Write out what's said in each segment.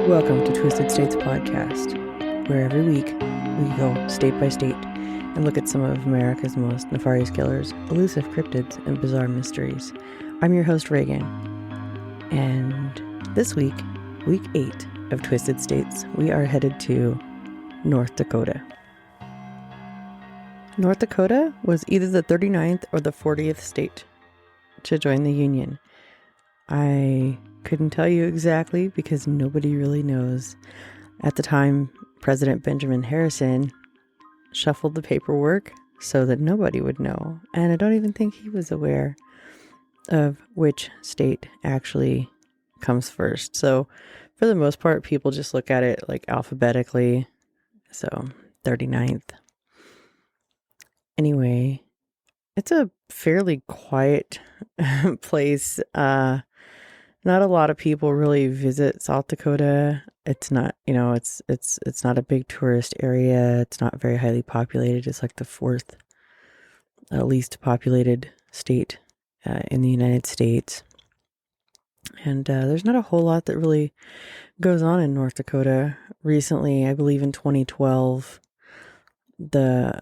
Welcome to Twisted States Podcast, where every week we go state by state and look at some of America's most nefarious killers, elusive cryptids, and bizarre mysteries. I'm your host, Reagan, and this week, week 8 of Twisted States, we are headed to North Dakota. North Dakota was either the 39th or the 40th state to join the Union. I couldn't tell you exactly because nobody really knows. At the time, President Benjamin Harrison shuffled the paperwork so that nobody would know. And I don't even think he was aware of which state actually comes first. So for the most part, people just look at it like alphabetically. So 39th. Anyway, it's a fairly quiet place. Not a lot of people really visit South Dakota. It's not, it's not a big tourist area. It's not very highly populated. It's like the fourth least populated state in the United States. And there's not a whole lot that really goes on in North Dakota. Recently, I believe in 2012, the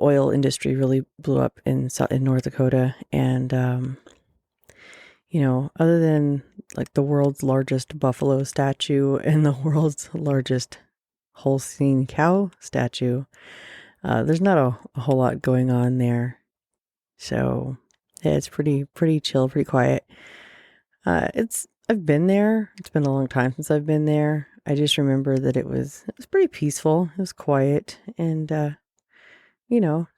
oil industry really blew up in North Dakota. And other than like the world's largest buffalo statue and the world's largest Holstein cow statue, there's not a whole lot going on there. So yeah, it's pretty chill, pretty quiet. I've been there. It's been a long time since I've been there. I just remember that it was pretty peaceful. It was quiet and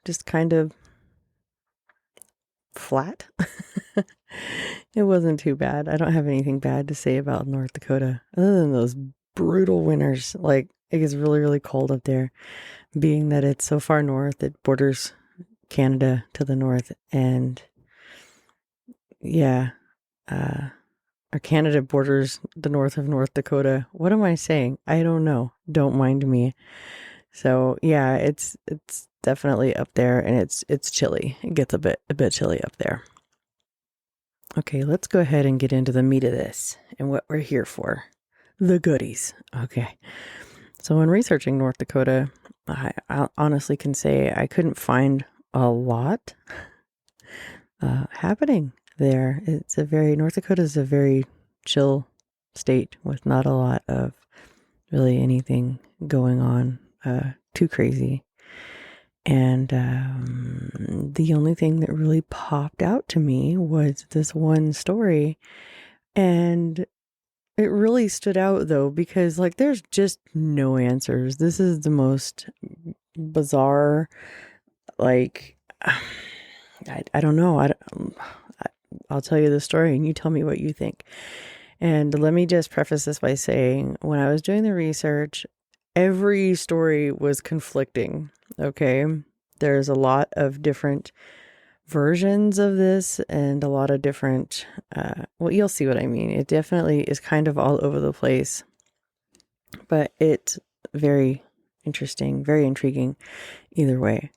just kind of flat. It wasn't too bad. I don't have anything bad to say about North Dakota other than those brutal winters. Like, it gets really, really cold up there, being that it's so far north. It borders Canada to the north, and or Canada borders the north of North Dakota. What am I saying? I don't know. Don't mind me. So yeah, it's definitely up there, and it's chilly. It gets a bit chilly up there. Okay, let's go ahead and get into the meat of this and what we're here for. The goodies. Okay. So when researching North Dakota, I honestly can say I couldn't find a lot happening there. North Dakota is a very chill state with not a lot of really anything going on too crazy. And the only thing that really popped out to me was this one story. And it really stood out, though, because, like, there's just no answers. This is the most bizarre, like, I don't know. I'll tell you the story and you tell me what you think. And let me just preface this by saying, when I was doing the research, every story was conflicting. Okay. There's a lot of different versions of this and a lot of different, you'll see what I mean. It definitely is kind of all over the place, but it's very interesting, very intriguing either way.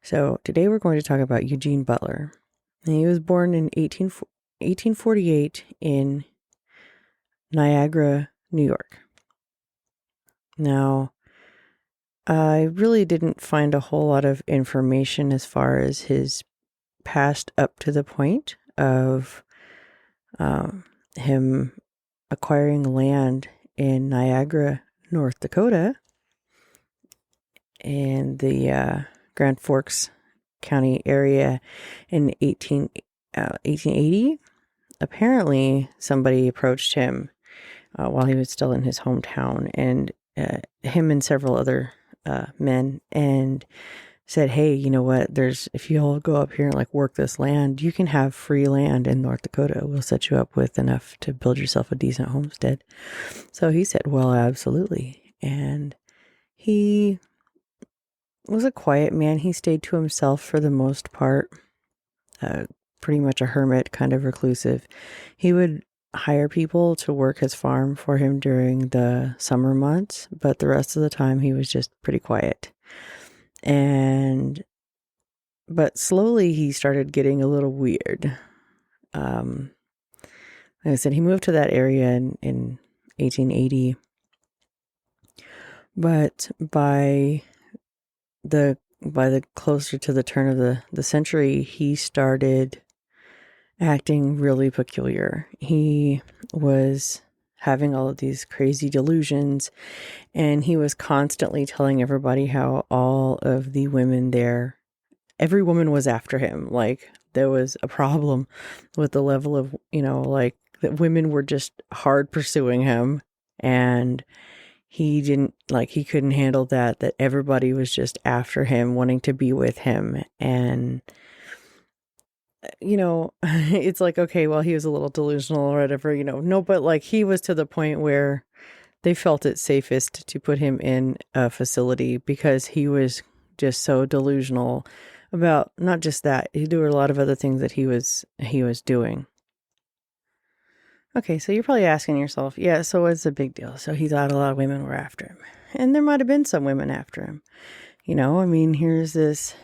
So today we're going to talk about Eugene Butler. And he was born in 1848 in Niagara, New York. Now, I really didn't find a whole lot of information as far as his past up to the point of him acquiring land in Niagara, North Dakota, in the Grand Forks County area in 1880. Apparently, somebody approached him while he was still in his hometown, and him and several other men, and said, hey, you know what, if you all go up here and like work this land, you can have free land in North Dakota. We'll set you up with enough to build yourself a decent homestead. So he said, well, absolutely. And he was a quiet man. He stayed to himself for the most part, pretty much a hermit, kind of reclusive. He would hire people to work his farm for him during the summer months, but the rest of the time he was just pretty quiet. But slowly he started getting a little weird. Like I said, he moved to that area in 1880. But by the closer to the turn of the century, he started acting really peculiar. He was having all of these crazy delusions, and he was constantly telling everybody how all of the women there, every woman was after him. Like, there was a problem with the level of, like, that women were just hard pursuing him, and he couldn't handle that everybody was just after him, wanting to be with him. And it's like, okay, well, he was a little delusional or whatever, no, but like, he was to the point where they felt it safest to put him in a facility because he was just so delusional about not just that. There were a lot of other things that he was doing. Okay, so you're probably asking yourself, yeah, so what's the big deal? So he thought a lot of women were after him. And there might have been some women after him. Here's this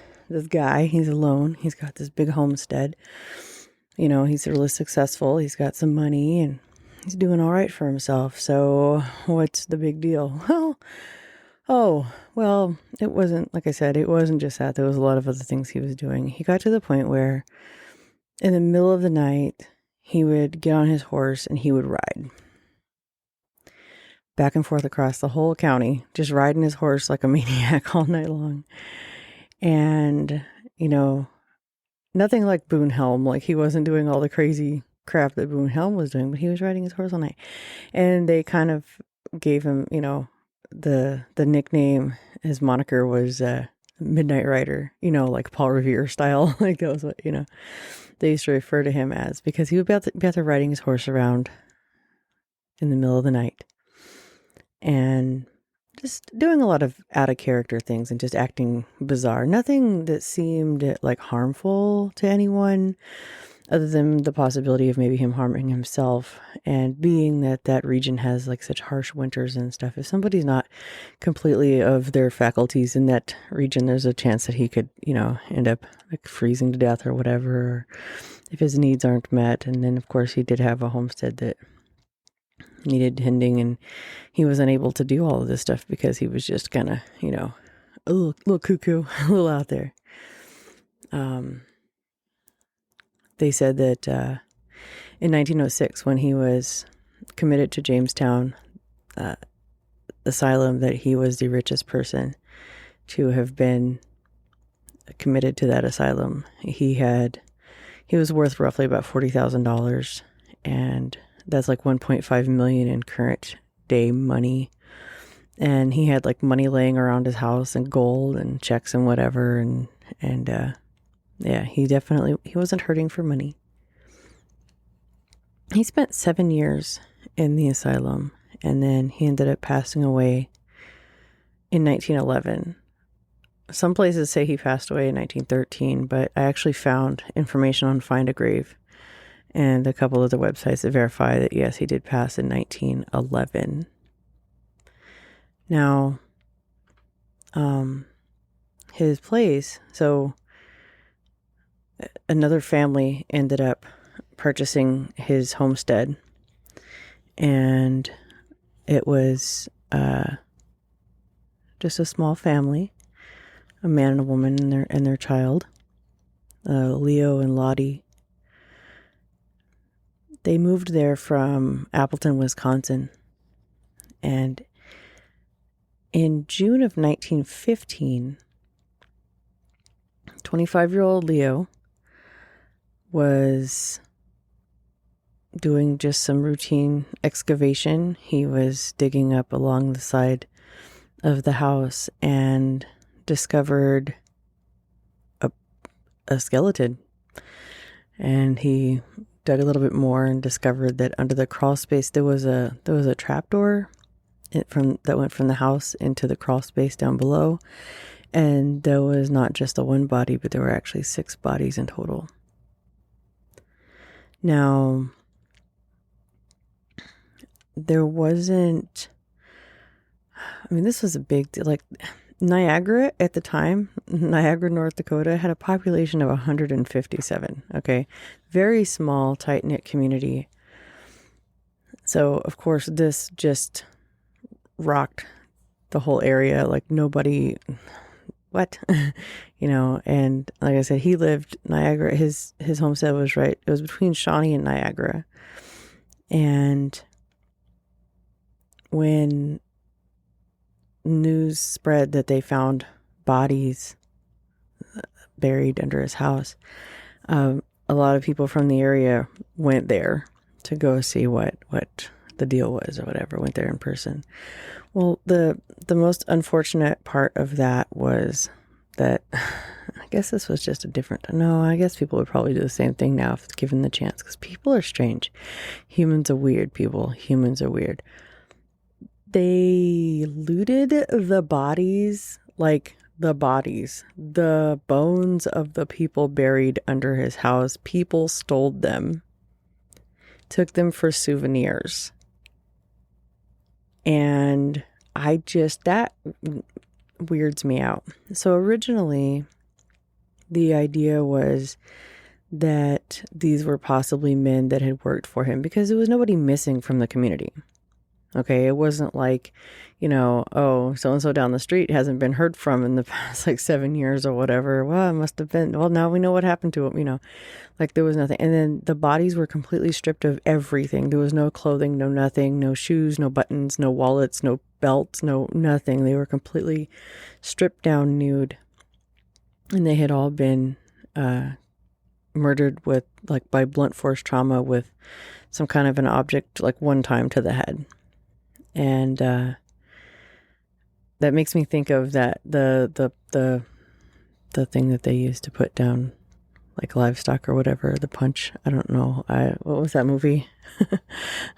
guy, he's alone. He's got this big homestead. He's really successful. He's got some money and he's doing all right for himself. So what's the big deal? Well, it wasn't, like I said, it wasn't just that. There was a lot of other things he was doing. He got to the point where in the middle of the night, he would get on his horse and he would ride back and forth across the whole county, just riding his horse like a maniac all night long. And, nothing like Boone Helm. Like, he wasn't doing all the crazy crap that Boone Helm was doing, but he was riding his horse all night. And they kind of gave him, the nickname, his moniker was Midnight Rider, like Paul Revere style. Like, that was what, they used to refer to him as, because he would be out there riding his horse around in the middle of the night and just doing a lot of out of character things and just acting bizarre. Nothing that seemed like harmful to anyone other than the possibility of maybe him harming himself. And being that region has like such harsh winters and stuff, if somebody's not completely of their faculties in that region, there's a chance that he could, end up like freezing to death or whatever, or if his needs aren't met. And then of course he did have a homestead that needed tending, and he was unable to do all of this stuff because he was just kind of, a little cuckoo, a little out there. They said that in 1906, when he was committed to Jamestown Asylum, that he was the richest person to have been committed to that asylum. He was worth roughly about $40,000, and that's like 1.5 million in current day money. And he had like money laying around his house and gold and checks and whatever. And yeah, he wasn't hurting for money. He spent 7 years in the asylum, and then he ended up passing away in 1911. Some places say he passed away in 1913, but I actually found information on Find a Grave and a couple of the websites that verify that, yes, he did pass in 1911. Now, his place, so another family ended up purchasing his homestead, and it was just a small family, a man and a woman and their child, Leo and Lottie. They moved there from Appleton, Wisconsin, and in June of 1915, 25-year-old Leo was doing just some routine excavation. He was digging up along the side of the house and discovered a skeleton. And he dug a little bit more and discovered that under the crawl space there was a trapdoor that went from the house into the crawl space down below. And there was not just the one body, but there were actually 6 bodies in total. Now, there wasn't, this was a big deal. Like, Niagara at the time, Niagara, North Dakota, had a population of 157, okay? Very small, tight-knit community. So, of course, this just rocked the whole area. Like, nobody, what? And like I said, he lived Niagara. His homestead was right. It was between Shawnee and Niagara. And when news spread that they found bodies buried under his house, a lot of people from the area went there to go see what the deal was or whatever, went there in person. Well, the most unfortunate part of that was that I guess this was just I guess people would probably do the same thing now if given the chance, because people are strange. Humans are weird, people. Humans are weird. They looted the bodies, like the bones of the people buried under his house. People stole them, took them for souvenirs. And that weirds me out. So originally, the idea was that these were possibly men that had worked for him, because there was nobody missing from the community. Okay, it wasn't like, oh, so-and-so down the street hasn't been heard from in the past 7 years or whatever. Well, it must have been, well, now we know what happened to him, like there was nothing. And then the bodies were completely stripped of everything. There was no clothing, no nothing, no shoes, no buttons, no wallets, no belts, no nothing. They were completely stripped down, nude. And they had all been murdered with, by blunt force trauma with some kind of an object, one time to the head. And that makes me think of the thing that they used to put down livestock or whatever, the punch. I don't know. What was that movie?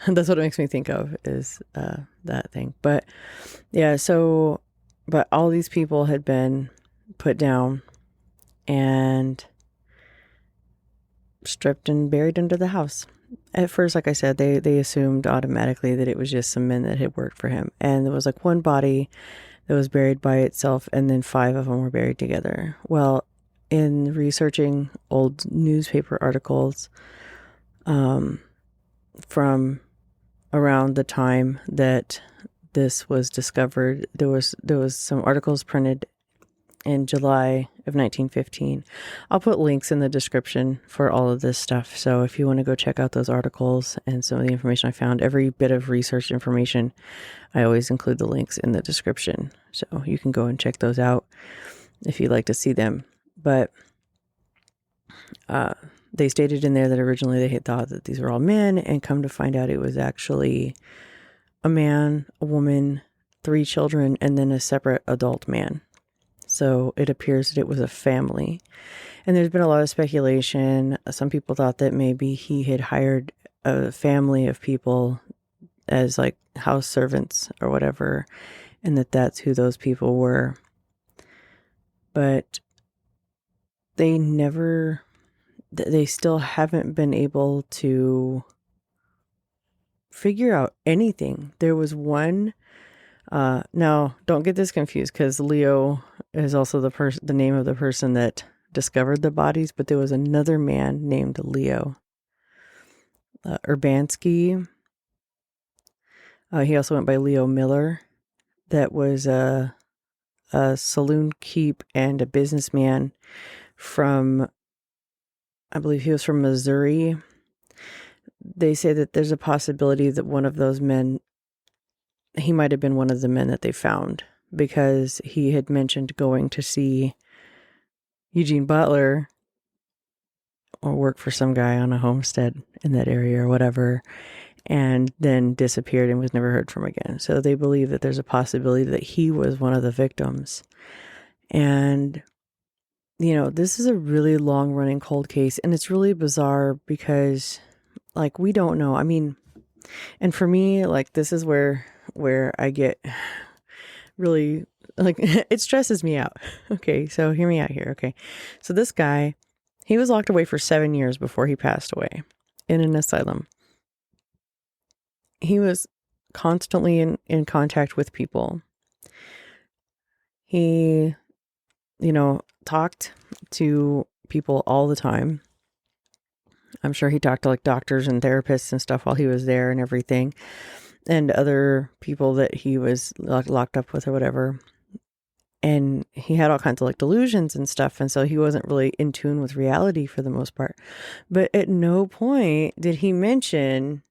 That's what it makes me think of, is that thing. But yeah, but all these people had been put down and stripped and buried under the house. At first, like I said, they assumed automatically that it was just some men that had worked for him. And there was one body that was buried by itself, and then 5 of them were buried together. Well, in researching old newspaper articles from around the time that this was discovered, there was some articles printed in July of 1915. I'll put links in the description for all of this stuff. So if you want to go check out those articles and some of the information I found, every bit of research information, I always include the links in the description. So you can go and check those out if you'd like to see them. But they stated in there that originally they had thought that these were all men, and come to find out it was actually a man, a woman, 3 children, and then a separate adult man. So it appears that it was a family. And there's been a lot of speculation. Some people thought that maybe he had hired a family of people as house servants or whatever, and that's who those people were. But they still haven't been able to figure out anything. There was one, now don't get this confused, because Leo is also the name of the person that discovered the bodies, but there was another man named Leo Urbanski. He also went by Leo Miller. That was a saloon keep and a businessman from, I believe he was from Missouri. They say that there's a possibility that one of those men, he might have been one of the men that they found, because he had mentioned going to see Eugene Butler or work for some guy on a homestead in that area or whatever, and then disappeared and was never heard from again. So they believe that there's a possibility that he was one of the victims. And, this is a really long running cold case, and it's really bizarre because, we don't know. I mean, and for me, this is where I get really, it stresses me out. Okay, so hear me out here. Okay, so this guy, he was locked away for 7 years before he passed away in an asylum. He was constantly in contact with people. He, talked to people all the time. I'm sure he talked to like doctors and therapists and stuff while he was there and everything, and other people that he was locked up with or whatever. And he had all kinds of like delusions and stuff. And so he wasn't really in tune with reality for the most part. But at no point did he mention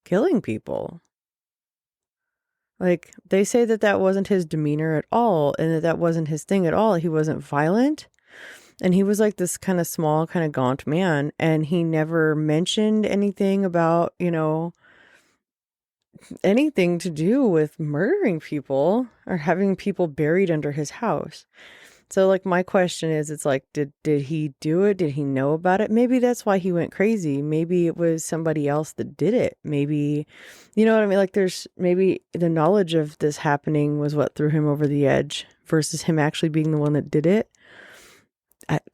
killing people. Like, they say that that wasn't his demeanor at all, and that that wasn't his thing at all. He wasn't violent. And he was like this kind of small, kind of gaunt man. And he never mentioned anything about, anything to do with murdering people or having people buried under his house. So like my question is, it's like, did he do it? Did he know about it? Maybe that's why he went crazy. Maybe it was somebody else that did it. Maybe, you know what I mean? Like there's maybe the knowledge of this happening was what threw him over the edge versus him actually being the one that did it.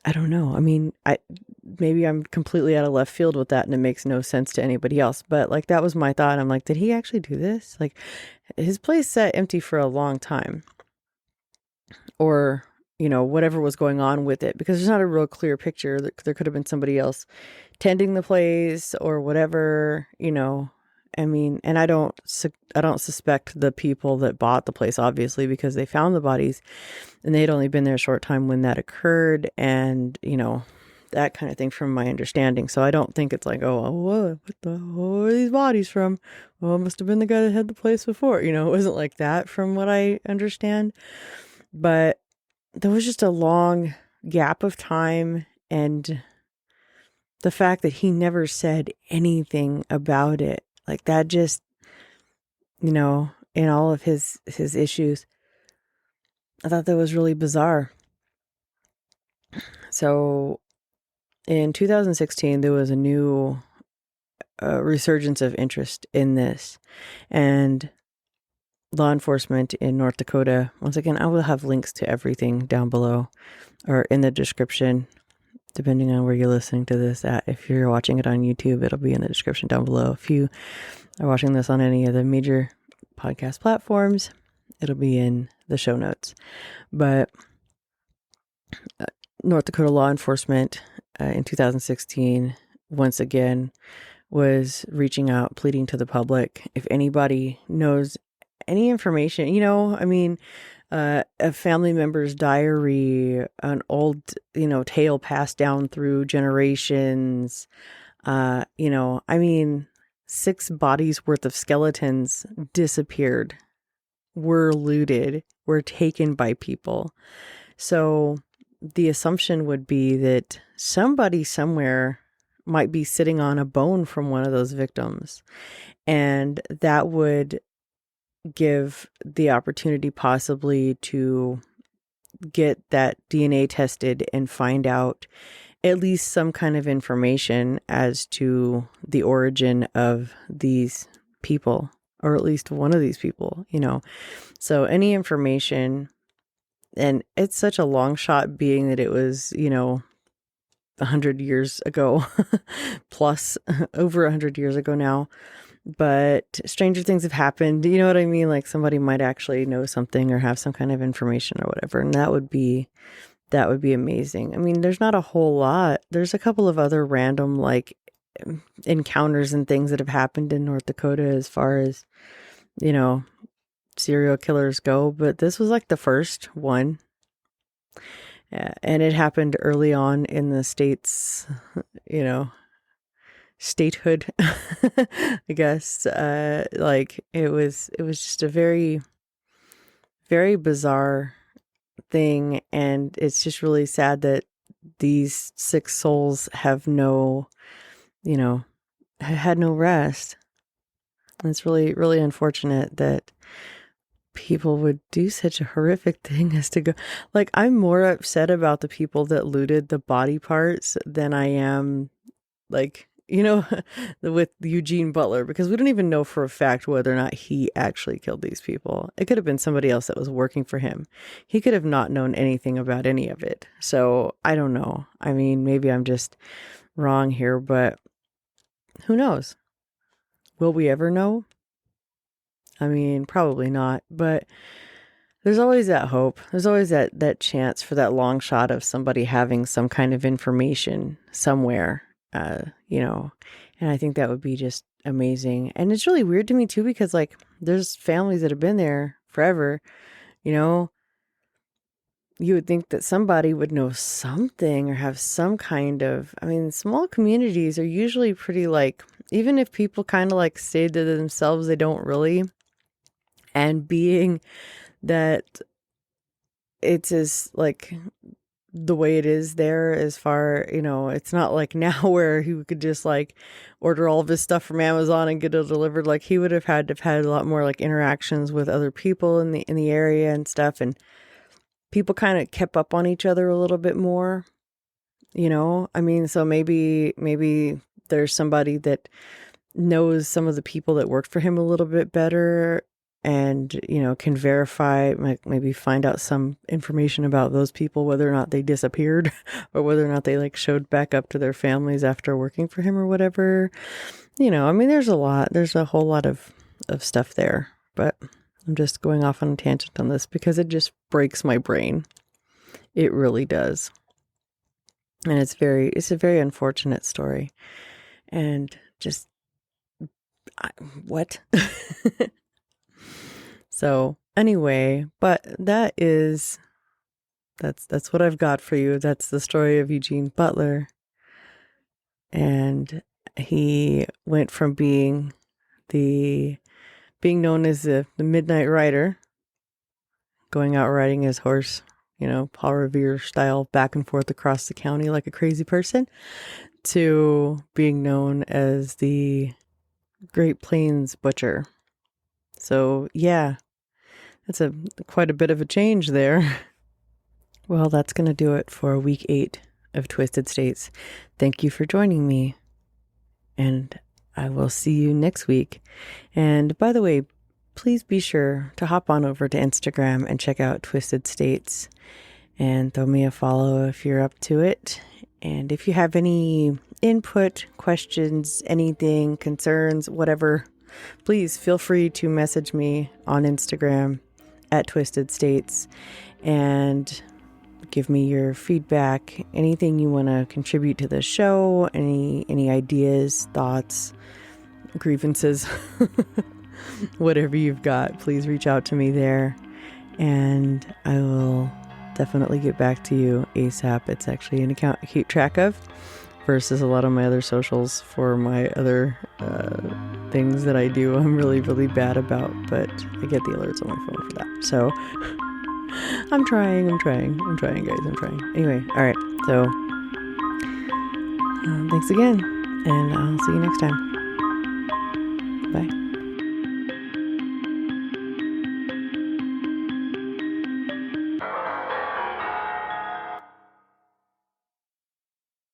I don't know. I mean, maybe I'm completely out of left field with that and it makes no sense to anybody else. But like that was my thought. I'm like, did he actually do this? Like his place sat empty for a long time. Or, whatever was going on with it, because there's not a real clear picture. There could have been somebody else tending the place or whatever, I mean, and I don't suspect the people that bought the place, obviously, because they found the bodies and they had only been there a short time when that occurred, and, that kind of thing from my understanding. So I don't think it's like, oh, what are these bodies from? Well, it must have been the guy that had the place before. It wasn't like that from what I understand. But there was just a long gap of time, and the fact that he never said anything about it, like that just, in all of his issues, I thought that was really bizarre. So in 2016, there was a new resurgence of interest in this, and law enforcement in North Dakota, once again, I will have links to everything down below or in the description, depending on where you're listening to this at. If you're watching it on YouTube, it'll be in the description down below. If you are watching this on any of the major podcast platforms, it'll be in the show notes. But North Dakota law enforcement in 2016, once again, was reaching out, pleading to the public. If anybody knows any information, a family member's diary, an old, tale passed down through generations, 6 bodies worth of skeletons disappeared, were looted, were taken by people. So the assumption would be that somebody somewhere might be sitting on a bone from one of those victims, and that would give the opportunity possibly to get that DNA tested and find out at least some kind of information as to the origin of these people, or at least one of these people, So any information, and it's such a long shot being that it was, 100 years ago, plus over 100 years ago now. But stranger things have happened. You know what I mean? Like somebody might actually know something or have some kind of information or whatever. And that would be amazing. I mean, there's not a whole lot. There's a couple of other random like encounters and things that have happened in North Dakota as far as, serial killers go. But this was like the first one. Yeah, and it happened early on in the state's, statehood, I guess. Like it was just a very, very bizarre thing, and it's just really sad that these 6 souls have had no rest. And it's really, really unfortunate that people would do such a horrific thing as to go. Like, I'm more upset about the people that looted the body parts than I am, like, with Eugene Butler, because we don't even know for a fact whether or not he actually killed these people. It could have been somebody else that was working for him. He could have not known anything about any of it. So I don't know. I mean, maybe I'm just wrong here, but who knows? Will we ever know? I mean, probably not, but there's always that hope. There's always that chance for that long shot of somebody having some kind of information somewhere. you know, and I think that would be just amazing. And it's really weird to me too, because like there's families that have been there forever, you know. You would think that somebody would know something or have some kind of, I mean, small communities are usually pretty like, even if people kind of like stay to themselves, they don't really. And being that it's as like the way it is there, as far, you know, it's not like now where he could just like order all of his stuff from Amazon and get it delivered. Like he would have had to have had a lot more like interactions with other people in the area and stuff, and people kind of kept up on each other a little bit more, you know. I mean, so maybe there's somebody that knows some of the people that worked for him a little bit better, and, you know, can verify, maybe find out some information about those people, whether or not they disappeared or whether or not they like showed back up to their families after working for him or whatever. You know, I mean, there's a whole lot of stuff there, but I'm just going off on a tangent on this because it just breaks my brain. It really does. And it's a very unfortunate story. And just, what? So anyway, but that's what I've got for you. That's the story of Eugene Butler. And he went from being known as the Midnight Rider, going out riding his horse, you know, Paul Revere style, back and forth across the county like a crazy person, to being known as the Great Plains Butcher. So yeah, that's quite a bit of a change there. Well, that's going to do it for week 8 of Twisted States. Thank you for joining me, and I will see you next week. And by the way, please be sure to hop on over to Instagram and check out Twisted States and throw me a follow if you're up to it. And if you have any input, questions, anything, concerns, whatever, please feel free to message me on Instagram at Twisted States and give me your feedback, anything you want to contribute to the show, any ideas, thoughts, grievances, whatever you've got, please reach out to me there, and I will definitely get back to you ASAP. It's actually an account I keep track of versus a lot of my other socials for my other things that I do. I'm really, really bad about, but I get the alerts on my phone for that. So I'm trying, guys. I'm trying. Anyway, all right. So thanks again, and I'll see you next time. Bye.